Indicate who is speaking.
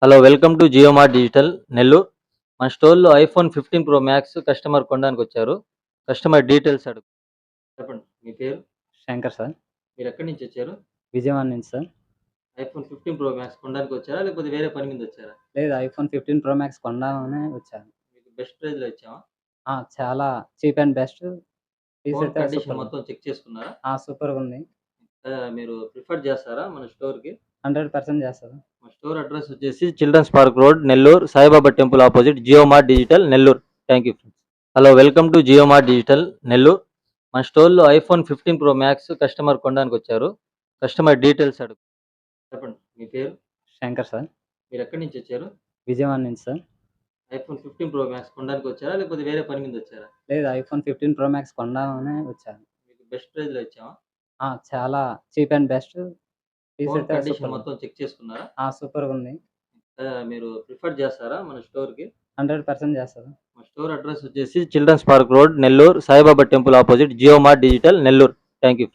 Speaker 1: Hello welcome to Jio Mart digital Nellore. మన స్టోర్లో iPhone 15 pro max customer కొనడానికి వచ్చారు. కస్టమర్ డీటెయిల్స్ అడుగు. చెప్పండి మీ పేరు?
Speaker 2: శంకర్ సార్.
Speaker 1: మీరు ఎక్కడి నుంచి వచ్చారు?
Speaker 2: విజయవాడ నుంచి సార్.
Speaker 1: ఐఫోన్ 15 ప్రో మ్యాక్స్ కొనడానికి వచ్చారా? లేకపోతే వేరే పని మీద వచ్చారా?
Speaker 2: లేదు, ఐఫోన్ 15 ప్రో మ్యాక్స్ కొందామనే వచ్చాను.
Speaker 1: మీకు బెస్ట్ ప్రైస్‌లో ఇచ్చామా?
Speaker 2: చాలా cheap and best. Piece
Speaker 1: phone
Speaker 2: అయితే
Speaker 1: కండిషన్
Speaker 2: సూపర్.
Speaker 1: మొత్తం చెక్ చేసుకున్నారా?
Speaker 2: సూపర్‌గా ఉంది.
Speaker 1: మీరు ప్రిఫర్ చేస్తారా మన స్టోర్‌కి?
Speaker 2: 100% చేస్తాను.
Speaker 1: మా స్టోర్ అడ్రస్ వచ్చేసి children's park road, Nellore, Saibaba temple opposite, Jio Mart digital Nellore. Thank you. Hello welcome to Jio Mart digital Nellore. మన స్టోర్లో ఐఫోన్ 15 ప్రో మ్యాక్స్ కస్టమర్ కొనడానికి వచ్చారు. కస్టమర్ డీటెయిల్స్ అడుగు. చెప్పండి మీ పేరు?
Speaker 2: శంకర్ సార్.
Speaker 1: మీరు ఎక్కడి నుంచి వచ్చారు?
Speaker 2: విజయవాడ నుంచి సార్.
Speaker 1: ఐఫోన్ 15 ప్రో మ్యాక్స్ కొనడానికి వచ్చారా? లేకపోతే వేరే పని మీద వచ్చారా?
Speaker 2: లేదు, ఐఫోన్ 15 ప్రో మ్యాక్స్ కొందామనే వచ్చాను.
Speaker 1: మీకు బెస్ట్ ప్రైస్‌లో ఇచ్చామా?
Speaker 2: చాలా cheap and best. Piece
Speaker 1: phone
Speaker 2: అయితే
Speaker 1: కండిషన్
Speaker 2: సూపర్.
Speaker 1: మొత్తం చెక్ చేసుకున్నారా?
Speaker 2: సూపర్‌గా ఉంది.
Speaker 1: మీరు ప్రిఫర్ చేస్తారా మన స్టోర్‌కి?
Speaker 2: 100% చేస్తాను.
Speaker 1: మా స్టోర్ అడ్రస్ వచ్చేసి children's park road, Nellore, Saibaba temple opposite, Jio Mart digital Nellore. Thank you.